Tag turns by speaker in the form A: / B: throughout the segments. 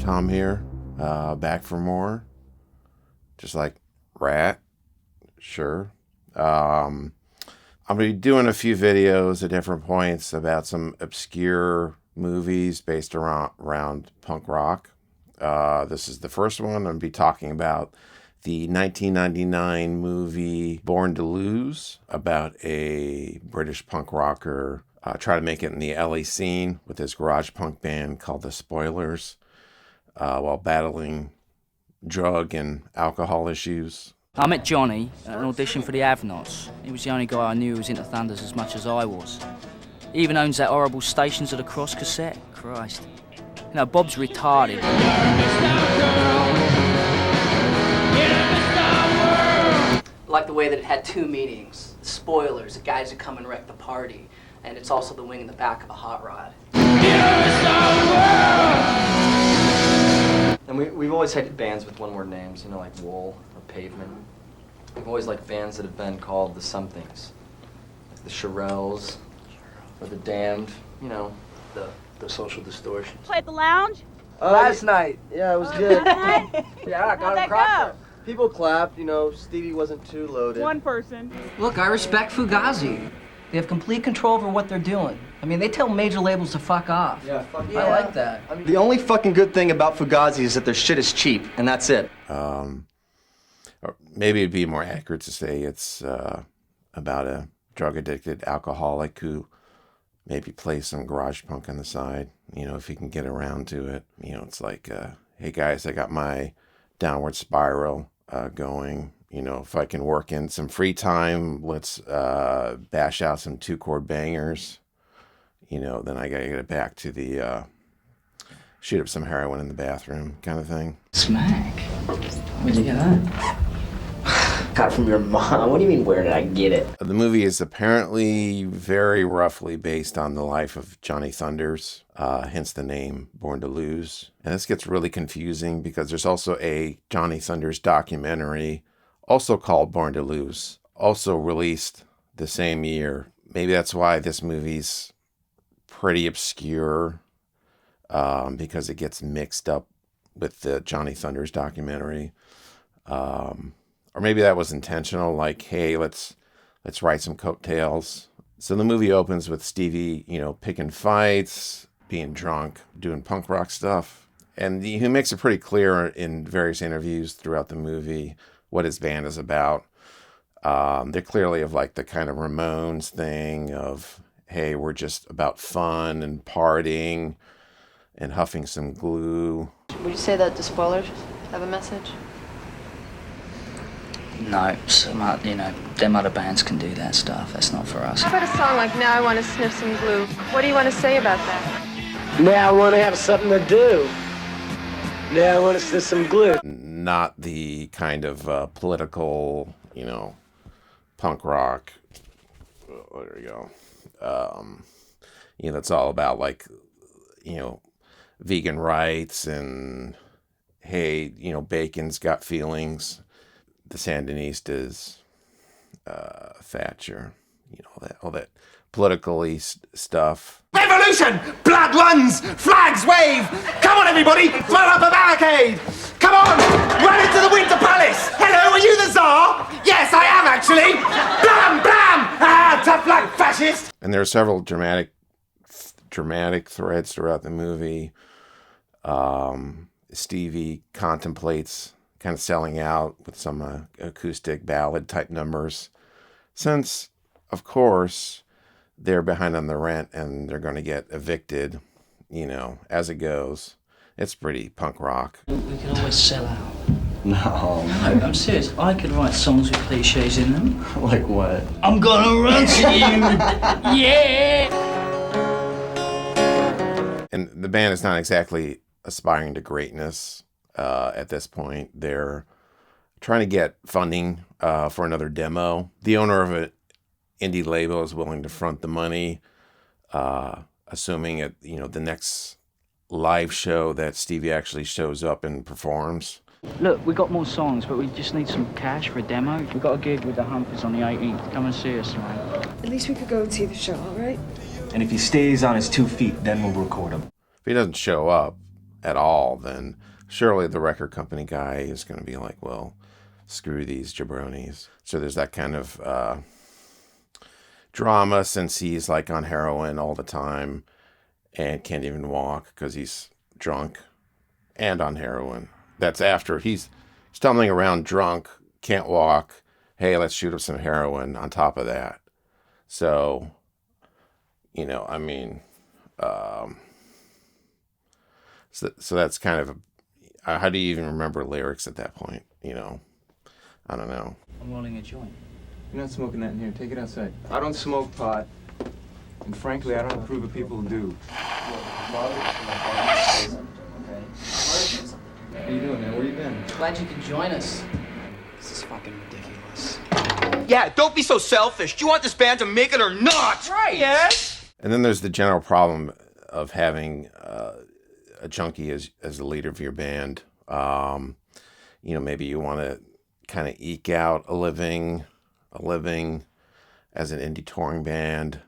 A: Tom here, back for more. Just like Rat, sure. I'll be doing a few videos at different points about some obscure movies based around punk rock. This is the first one. I'm going to be talking about the 1999 movie Born to Lose, about a British punk rocker trying to make it in the LA scene with his garage punk band called The Spoilers, while battling drug and alcohol issues.
B: I met Johnny at an audition for the Avnots. He was the only guy I knew who was into Thunders as much as I was. He even owns that horrible Stations of the Cross cassette. Christ. You know, Bob's retarded. Like the way that it had two meanings. The spoilers, the guys who come and wreck the party. And it's also the wing in the back of a hot rod.
C: And we've always hated bands with one-word names, you know, like Wool or Pavement. We've always liked bands that have been called the somethings. Like the Shirelles or the Damned, you know, the Social Distortion.
D: Play at the lounge?
C: Last night. Yeah, it was good. Yeah, I got
D: How'd
C: a
D: that
C: crowd.
D: go?
C: People clapped, you know, Stevie wasn't too loaded.
D: One person.
E: Look, I respect Fugazi. They have complete control over what they're doing. I mean, they tell major labels to fuck off.
C: Yeah, fuck
E: I like that.
C: I mean, the only fucking good thing about Fugazi is that their shit is cheap, and that's it.
A: Or maybe it'd be more accurate to say it's about a drug-addicted alcoholic who maybe plays some garage punk on the side, you know, if he can get around to it. You know, it's like, hey guys, I got my downward spiral going. You know, if I can work in some free time, let's bash out some two-chord bangers. You know, then I gotta get it back to the shoot up some heroin in the bathroom kind of thing.
B: Smack. Where'd you get that?
F: Got it from your mom. What do you mean, where did I get it?
A: The movie is apparently very roughly based on the life of Johnny Thunders, hence the name Born to Lose. And this gets really confusing because there's also a Johnny Thunders documentary, also called Born to Lose, also released the same year. Maybe that's why this movie's pretty obscure, because it gets mixed up with the Johnny Thunders documentary. Or maybe that was intentional, like, hey, let's write some coattails. So the movie opens with Stevie, you know, picking fights, being drunk, doing punk rock stuff. And he makes it pretty clear in various interviews throughout the movie what his band is about. They're clearly of like the kind of Ramones thing of, hey, we're just about fun and partying and huffing some glue.
G: Would you say that the Spoilers have a message?
B: No, them other bands can do that stuff. That's not for us.
G: How about a song like Now I Want to Sniff Some Glue? What do you want to say about that?
F: Now I want to have something to do. Now I want to sniff some glue.
A: Not the kind of political, you know, punk rock. Oh, there you go. You know, that's all about like, you know, vegan rights and, hey, you know, bacon's got feelings. The Sandinistas, Thatcher, you know, all that politically stuff.
H: Revolution! Blood runs! Flags wave! Come on, everybody! Throw up a barricade! Come on! Run into the Winter Palace! Hello, are you the Tsar? Yes, I am, actually! Blam! Blam! Ah, tough luck, fascist!
A: And there are several dramatic threads throughout the movie. Stevie contemplates kind of selling out with some acoustic ballad type numbers, since, of course, they're behind on the rent and they're going to get evicted, you know, as it goes. It's pretty punk rock.
B: We can always sell out.
C: No.
B: No, I'm serious. I could write songs with cliches in them.
C: Like what?
B: I'm gonna run to you! Yeah!
A: And the band is not exactly aspiring to greatness. At this point, they're trying to get funding for another demo. The owner of an indie label is willing to front the money, assuming at, you know, the next live show that Stevie actually shows up and performs.
B: Look, we got more songs, but we just need some cash for a demo. We got a gig with the Humphers on the 18th. Come and see us, man.
G: At least we could go and see the show, all right?
I: And if he stays on his 2 feet, then we'll record him.
A: If he doesn't show up, at all, then surely the record company guy is going to be like, well, screw these jabronis. So there's that kind of drama, since he's like on heroin all the time and can't even walk because he's drunk and on heroin. That's after he's stumbling around drunk, can't walk. Hey, let's shoot up some heroin on top of that. So, you know, I mean, so that's kind of how do you even remember lyrics at that point? You know, I don't know.
B: I'm rolling a joint.
D: You're not smoking that in here. Take it outside. I don't smoke pot. And frankly, I don't approve of people who do.
C: How
D: you doing, man? Where you been?
E: Glad you could join us.
B: This is fucking ridiculous.
H: Yeah, don't be so selfish. Do you want this band to make it or not?
E: Right.
H: Yes?
A: And then there's the general problem of having a junkie as the leader of your band. You know, maybe you want to kind of eke out a living as an indie touring band.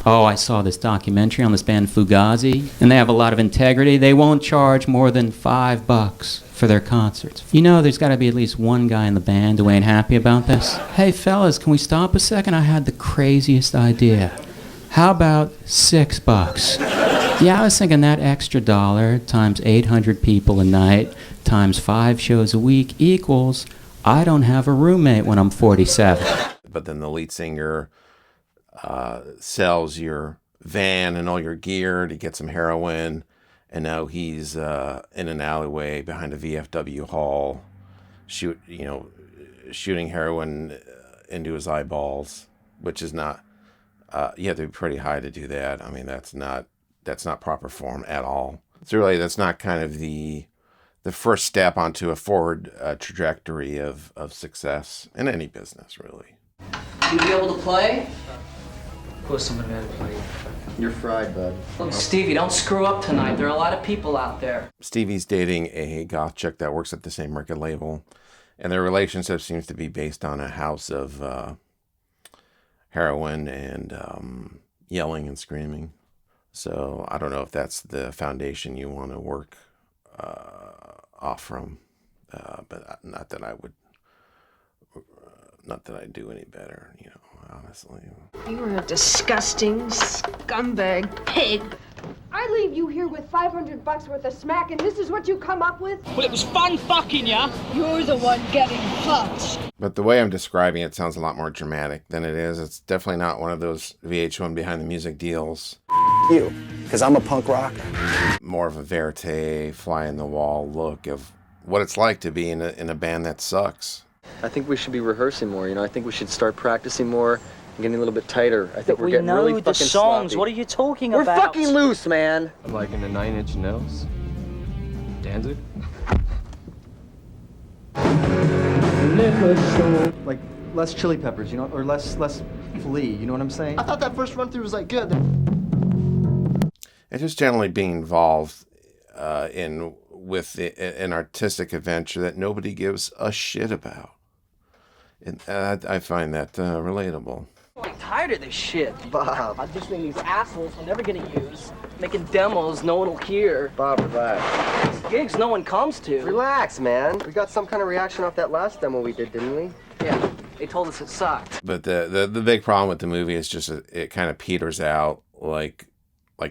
I: Oh, I saw this documentary on this band Fugazi, and they have a lot of integrity. They won't charge more than $5 for their concerts. You know, there's got to be at least one guy in the band who ain't happy about this. Hey, fellas, can we stop a second? I had the craziest idea. How about $6? Yeah, I was thinking that extra dollar times 800 people a night times 5 shows a week equals I don't have a roommate when I'm 47.
A: But then the lead singer sells your van and all your gear to get some heroin, and now he's in an alleyway behind a VFW hall, shooting heroin into his eyeballs, which is not. You have to be pretty high to do that. I mean, that's not proper form at all. So really, that's not kind of the first step onto a forward trajectory of success in any business, really.
E: You be able to play?
B: Of course I'm gonna be able to play.
C: You're fried, bud.
E: Look, Stevie, don't screw up tonight. There are a lot of people out there.
A: Stevie's dating a goth chick that works at the same record label, and their relationship seems to be based on a house of heroin and yelling and screaming. So I don't know if that's the foundation you want to work off from, but not that I'd do any better, you know, honestly.
G: You are a disgusting scumbag pig. I leave you here with $500 worth of smack, and this is what you come up with?
B: Well, it was fun fucking ya.
G: You're the one getting fucked.
A: But the way I'm describing it sounds a lot more dramatic than it is. It's definitely not one of those VH1 behind the music deals.
J: You, because I'm a punk rocker.
A: More of a verite, fly in the wall look of what it's like to be in a band that sucks.
C: I think we should be rehearsing more, you know. I think we should start practicing more and getting a little bit tighter. I think we're getting really fucking
B: the songs.
C: sloppy.
B: What are you talking
C: We're
B: about?
C: fucking loose, man.
D: I'm liking the 9 Inch Nails. Danzig? Like less Chili Peppers, you know, or less Flea, you know what I'm saying?
H: I thought that first run through was like good.
A: And just generally being involved with an artistic adventure that nobody gives a shit about. And I find that relatable.
E: I'm tired of this shit.
H: Bob.
E: Auditioning these assholes I'm never gonna use. Making demos no one will hear.
C: Bob, relax.
E: These gigs no one comes to.
C: Relax, man. We got some kind of reaction off that last demo we did, didn't we?
E: Yeah, they told us it sucked.
A: But the big problem with the movie is just it kind of peters out like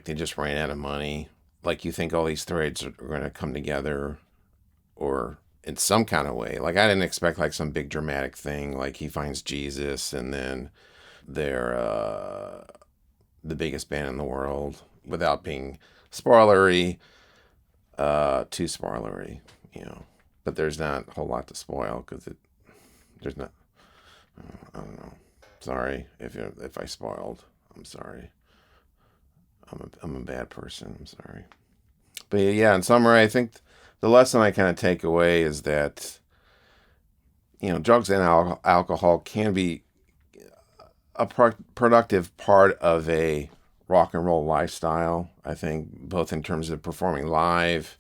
A: they just ran out of money. Like you think all these threads are going to come together or in some kind of way. Like I didn't expect like some big dramatic thing, like he finds Jesus and then they're the biggest band in the world, without being spoilery, too spoilery, you know. But there's not a whole lot to spoil because there's not. I don't know. Sorry if I spoiled. I'm sorry. I'm a bad person. I'm sorry. But yeah, in summary, I think the lesson I kind of take away is that, you know, drugs and alcohol can be a productive part of a rock and roll lifestyle. I think both in terms of performing live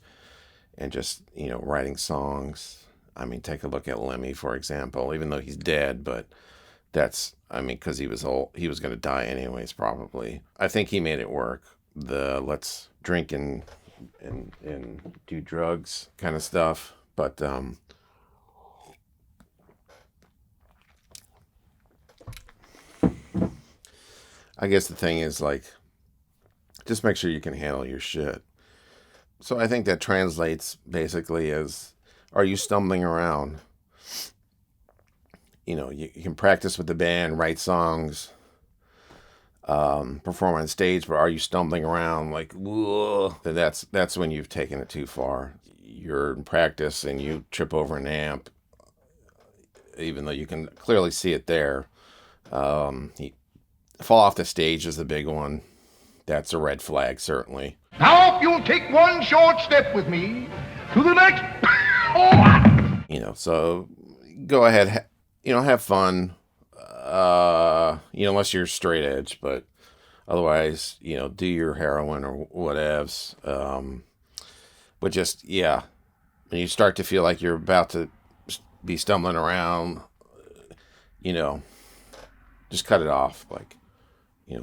A: and just, you know, writing songs. I mean, take a look at Lemmy, for example, even though he's dead, but because he was old, he was going to die anyways, probably. I think he made it work. Let's drink and and do drugs kind of stuff. But I guess the thing is, like, just make sure you can handle your shit. So I think that translates basically as, are you stumbling around? You know, you can practice with the band, write songs, perform on stage, but are you stumbling around like, whoa? That's when you've taken it too far. You're in practice and you trip over an amp, even though you can clearly see it there. Fall off the stage is the big one. That's a red flag, certainly.
K: Now, if you'll take one short step with me to the next.
A: You know, so go ahead, have fun. Unless you're straight edge, but otherwise, do your heroin or whatevs. But just, yeah, when you start to feel like you're about to be stumbling around, just cut it off. Like,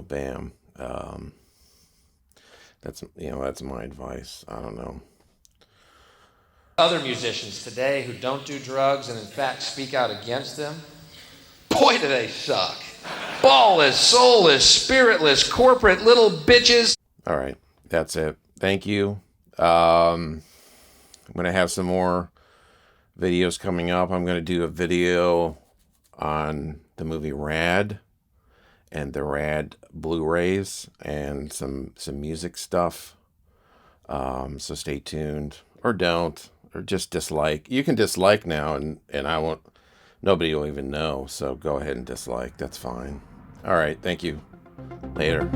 A: bam. That's my advice. I don't know.
L: Other musicians today who don't do drugs and in fact speak out against them, boy, do they suck. Ballless, soulless, spiritless, corporate little bitches.
A: All right, that's it. Thank you. I'm going to have some more videos coming up. I'm going to do a video on the movie Rad and the Rad Blu-rays and some music stuff. So stay tuned, or don't, or just dislike. You can dislike now, and I won't. Nobody will even know. So go ahead and dislike. That's fine. All right. Thank you. Later.